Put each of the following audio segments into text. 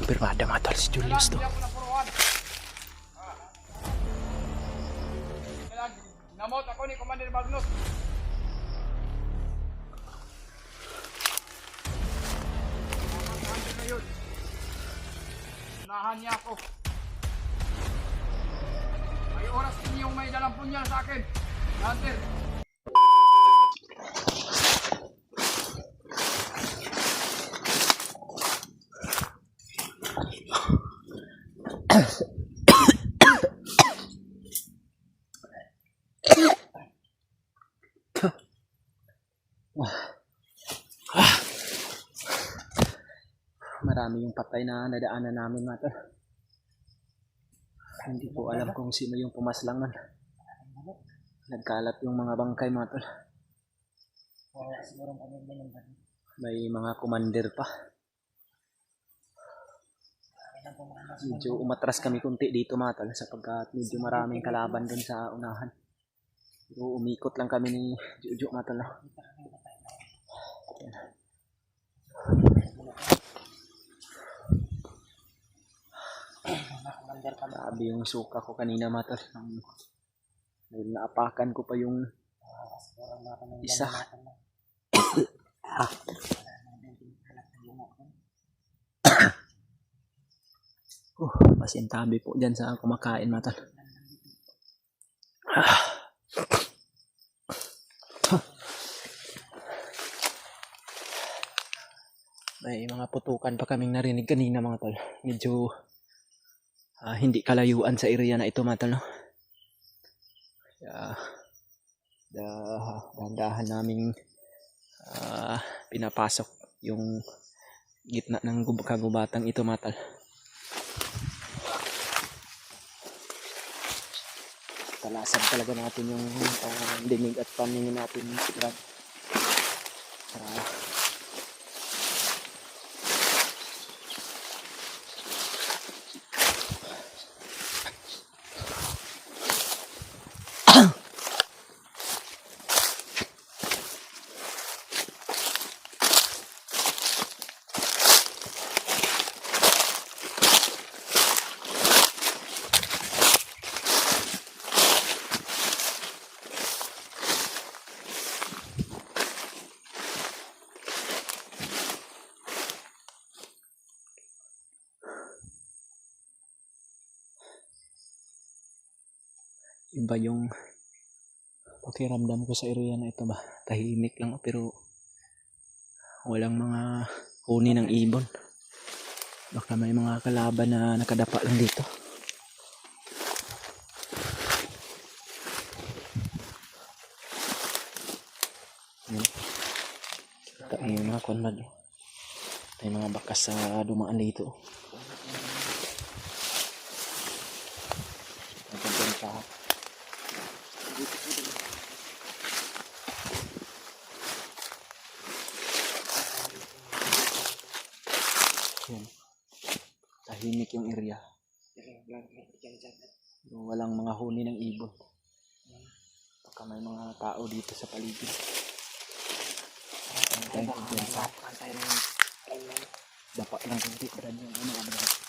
kumpirmada mga tol si Julius to. Namot ako ni Commander Magnus. Unahan niya ako. May oras ninyong may dalang punyal sa akin. Hunter. Marami yung patay na nadaanan namin mga tol. Hindi ko alam kung sino yung pumaslang nun. Nagkalat yung mga bangkay mga tol. May mga commander pa. Medyo umatras kami kunti dito mga tol sapagkat medyo maraming kalaban dun sa unahan. Pero umikot lang kami ni Juju mga tol. Grabe yung suka ko kanina mga tol. Dahil naapakan ko pa yung isa. Pasintabi po dyan sa kumakain mga tol. May mga putukan pa kaming narinig kanina mga tol. Medyo hindi kalayuan sa area na ito mga tol, no? Dahan-dahan naming pinapasok yung gitna ng kagubatang ito mga tol. Talasan talaga natin yung dinig at paningin natin para iba yung pakiramdam ko sa area na ito ba. Tahimik lang pero walang mga huni ng ibon. Baka may mga kalaban na nakadapa lang dito. Ito yung mga konmad. Ito yung mga bakas sa dumaan dito. Yan. Tahimik yung area. Walang mga huni ng ibon. Baka may mga tao dito sa paligid. Dapat lang kunti para yung ano.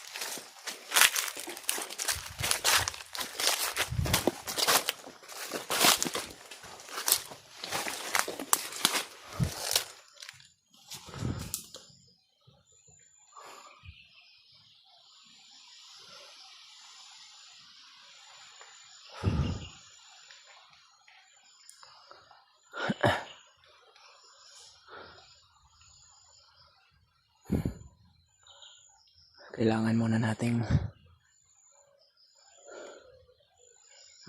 Kailangan muna nating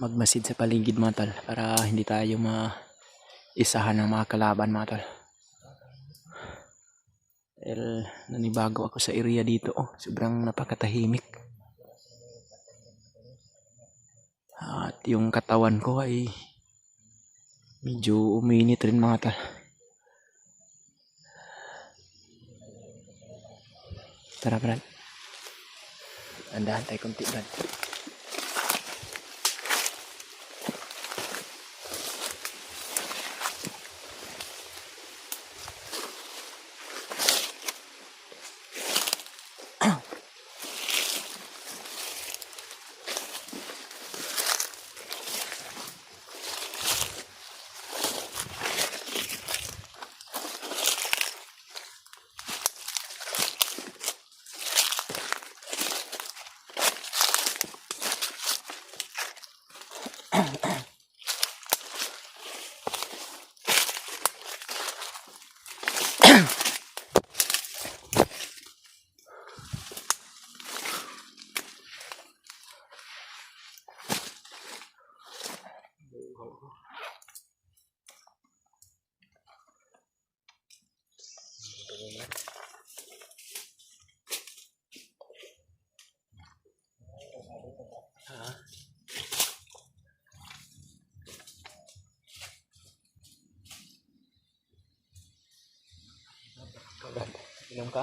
magmasid sa paligid mga tol para hindi tayo maisahan ng mga kalaban mga tol. Dahil nanibago ako sa area dito. Sobrang napakatahimik. At yung katawan ko ay medyo uminit rin mga tol. Tara Brad. Andahan tayo kunti Brad. Inom ka?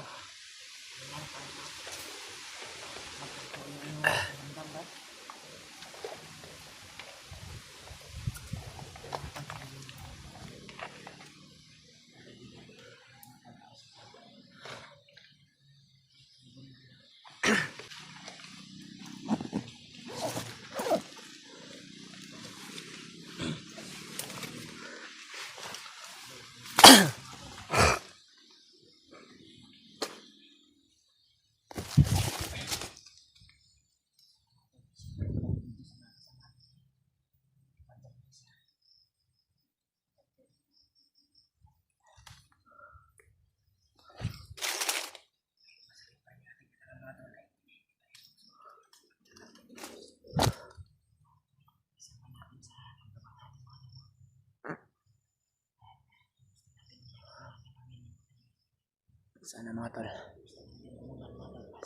Sana mga tol,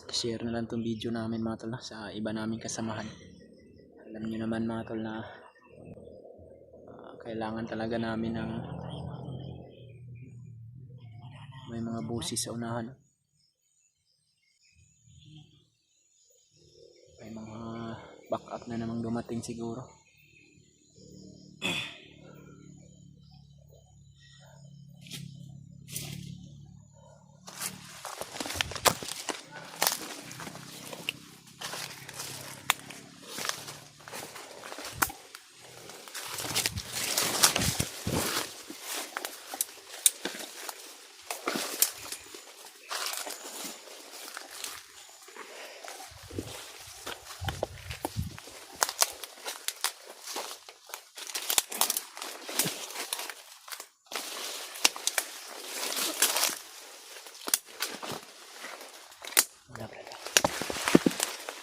share na lang tong video namin mga tol na, sa iba naming kasamahan. Alam nyo naman mga tol na kailangan talaga namin ng may mga busis sa unahan. May mga backup na namang dumating siguro.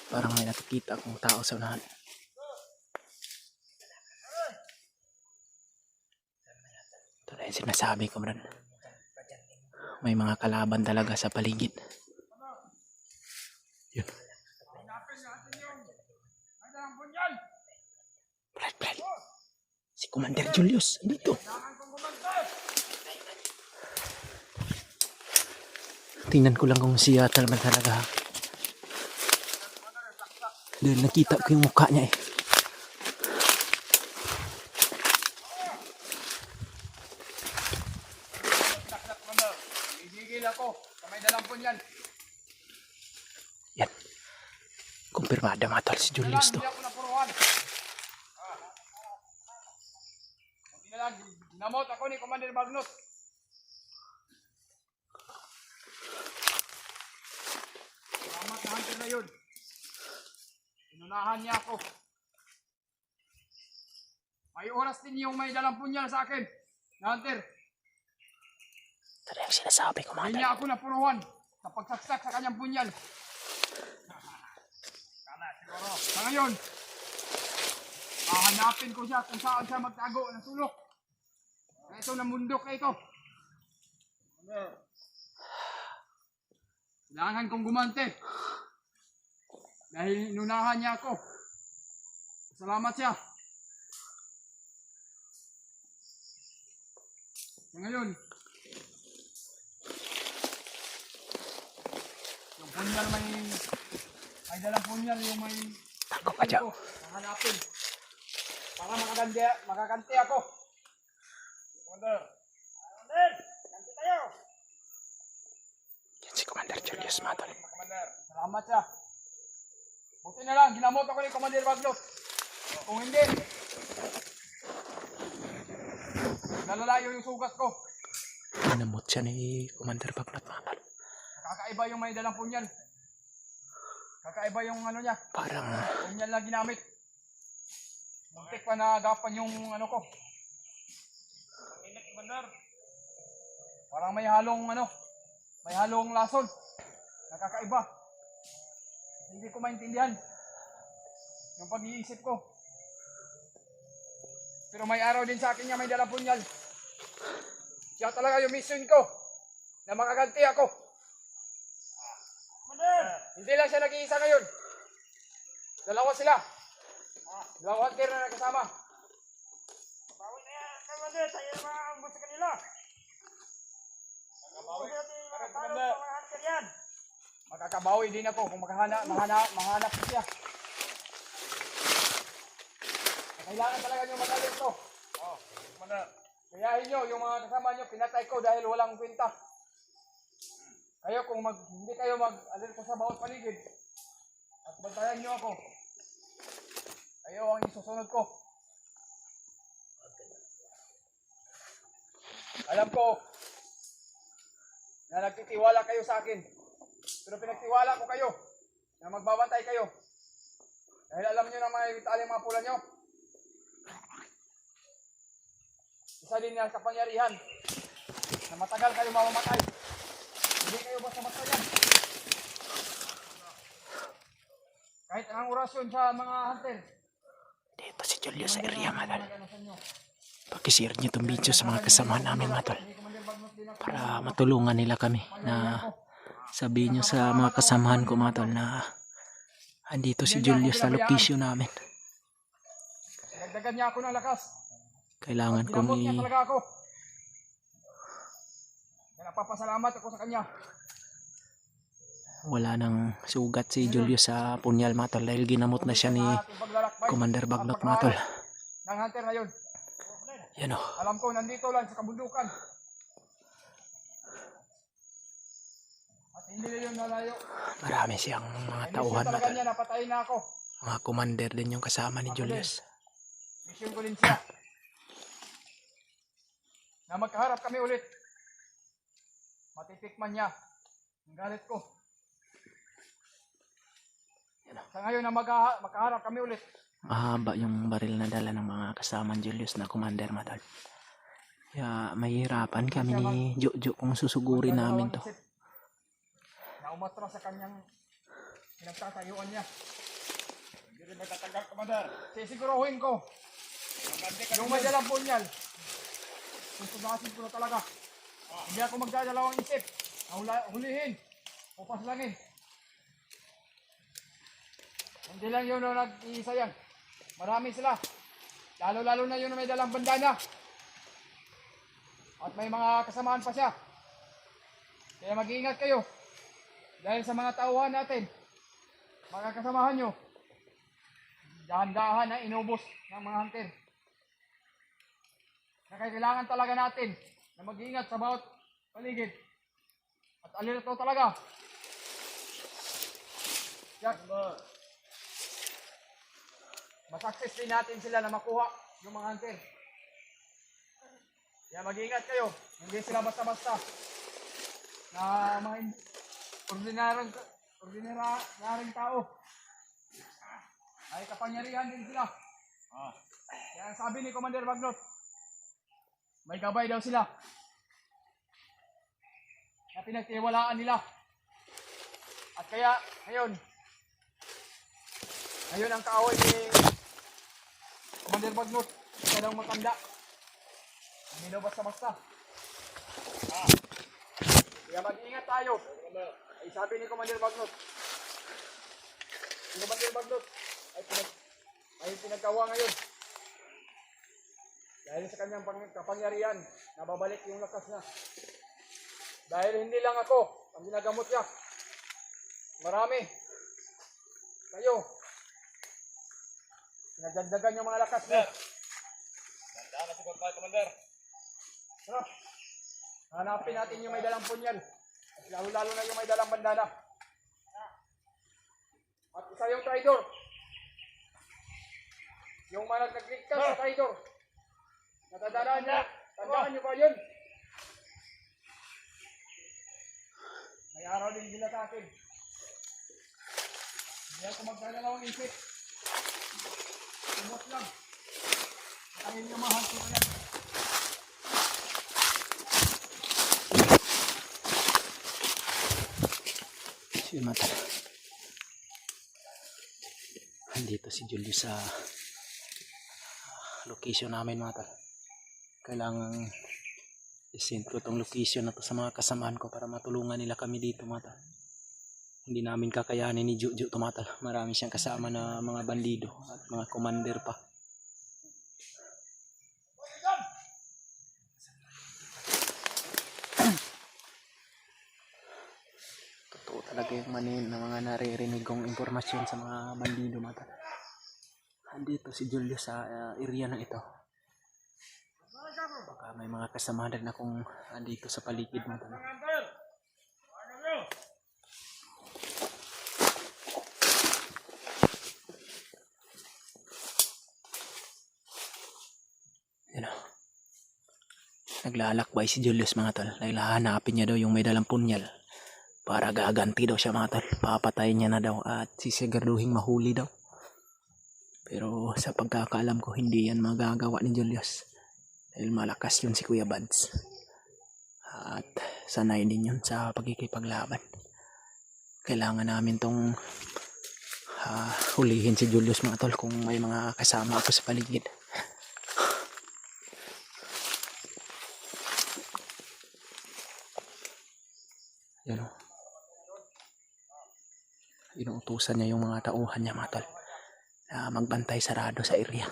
Parang may nakikita akong tao sa unahan. Ito na yung sinasabi ko, man. May mga kalaban talaga sa paligid. Yun. Brad. Si Commander Julius, dito. Tingnan ko lang kung siya talaga. Dahil nakita ko yung mukha niya eh. Igigil ako sa may dalang punyan. Yan. Kumpirmada mga tol si Julius to. Hindi ako napuruhan. Buti na lang, ginamot ako ni Commander Magnus. Salamat na hunter na yun. Inunahan niya ako. May oras din yung may dalang punyal sa akin. Na hunter, Ito na yung sinasabi ko mga hindi tol. niya ako napuruhan sa pagsaksak sa kanyang punyal. Kala siguro. Sa ngayon, hahanapin ko siya kung saan siya magtago ng sulok. Na ito na mundok na ito. Kailangan kong gumante. Dahil inunahan niya ako. Salamat siya. So ngayon, yung punyal may dalang punyal yung may Tako ka dyan. hahanapin. Para makaganti ako. Commander! Commander! Ganti tayo! Yan si Commander Julius mga tol. Commander, salamat siya. Buti na lang, ginamot ako ni Commander Magnus. Kung hindi, nalalayo yung sugat ko. Namot siya ni Commander Bagnot mga tol. Kakaiba yung may dalang punyal. Kakaiba yung ano niya, Parang punyal na ginamit. Muntik pa na agapan yung ano ko. Ang init, Commander. Parang may halong lason. Nakakaiba. Hindi ko maintindihan yung pag-iisip ko. Pero may araw din sa akin niya may dalang punyal. Siya talaga yung mission ko na makaganti ako. Hindi lang siya nag-iisa ngayon. Dalawa sila. Dalawang hunter na nakasama. Bawi na yan, Commander. Tayo na maambot sa kanila. Makakabawi. Paano mga hunter yan? Makakabawi din ako kung mahanap ko siya. Kailangan talaga nyo magalit to. Kayahin nyo, yung mga kasama nyo, pinatay ko dahil walang kwenta. Kayo kung hindi kayo mag-alerto sa bawat paligid at bantayan nyo ako, kayo ang isusunod ko. Alam ko na nagtitiwala kayo sa akin, pero pinagtiwala ko kayo na magbabantay kayo. Dahil alam nyo na may vitaling mga pula nyo. Isa din yan kapangyarihan na matagal kayo mamamatay. Hindi kayo basta-basta yan. Kahit anong orasyon sa mga hunter. Dito si Julius sa area mga tol. Pakishare nyo itong video sa mga kasama namin mga tol. Para matulungan nila kami na sabihin nyo sa mga kasamahan ko mga tol na andito si Julius sa location namin. Nagdagan niya ako ng lakas. Kailangan kong Ginamot niya talaga ako. Kaya napapasalamat ako sa kanya. wala nang sugat si Julius sa punyal mga tol dahil ginamot na siya ni Commander Bagnot mga tol. Ng hunter na yun. Yan o. Alam ko nandito lang sa kabundukan. At hindi na yun nalayo. Marami siyang mga Ay, tauhan mission mga talaga tol. niya, napatay na ako. Mga commander din yung kasama ni Julius. Mission ko din siya. Na magkaharap kami ulit. Matitikman niya ang galit ko. Sa ngayon na magkaharap kami ulit. Mahaba yung baril na dala ng mga kasama ni Julius na commander mga tol. Kaya mahirapan kami ni Jojo kung susugurin namin to. Na umatras sa kanyang pinagtatayuan niya. Hindi rin magtatanggap, Commander. Sisiguruhin ko. Yung may dalang punyal. Susugasin ko na talaga. Hindi ako magdadalawang isip. Hulihin. O paslangin. Hindi lang yun na nag-iisa yan. Marami sila. Lalo-lalo na yun na may dalang bandana. At may mga kasamaan pa siya. Kaya mag-iingat kayo. Dahil sa mga tauhan natin, mga kasamahan nyo, dahan-dahan na inubos ng mga hunter. Na kailangan talaga natin na mag-iingat sa bawat paligid. At alerto talaga. Yan. Masakses din natin sila na makuha yung mga hunter. Kaya mag-iingat kayo. Hindi sila basta-basta na mga ordinaryong tao. Ay kapangyarihan din sila. Kaya sabi ni Commander Bagnot, may gabay daw sila na pinagtiwalaan nila. At kaya ngayon ang kaaway ni Commander Bagnot, isa daw matanda. Hindi daw basta-basta. Kaya mag-iingat tayo. Ay sabi ni Commander Bagnot, si Commander Bagnot ay pinagkawa ngayon. Dahil sa kanyang kapangyarihan, nababalik yung lakas niya. Dahil hindi lang ako ang ginagamot niya. Marami. Kayo. Pinagdagdagan yung mga lakas niya. Tandaan na si Bagbay, Commander. Sarap. Hanapin natin yung may dalang punyal. At lalo-lalo na yung may dalang bandana. At isa yung traitor. Yung mga nagligtas sa traitor. Natandaan niya. Tandaan niyo ba yun? May araw din sila sa akin. Hindi ako magdadalawang isip. Tumot lang. Ang inyong mahal ko na yan. Si Mata. Andito si Julius sa location namin mga tol. Kailangan isentro tong location na to sa mga kasamaan ko para matulungan nila kami dito mga tol. Hindi namin kakayanin ni Juju to mga tol. Marami siyang kasama na mga bandido at mga commander pa. Totoo talaga yung manin na mga naririnig kong impormasyon sa mga bandido mga tol. Andito si Julius sa area na ito. Baka may mga kasamahan na kung andito sa paligid mga tol. Yan o. Naglalakbay si Julius mga tol. Dahil hahanapin niya daw yung may dalang punyal. Para gaganti daw siya mga tol. Papatayin niya na daw at sisiguraduhin mahuli daw. Pero sa pagkakaalam ko hindi yan magagawa ni Julius. Dahil malakas yun si Kuya Bads. At sanay din yun sa pagkikipaglaban. Kailangan namin tong hulihin si Julius mga tol kung may mga kasama ako sa paligid. Yan o. Inuutusan niya yung mga tauhan niya mga tol na magbantay sarado sa area.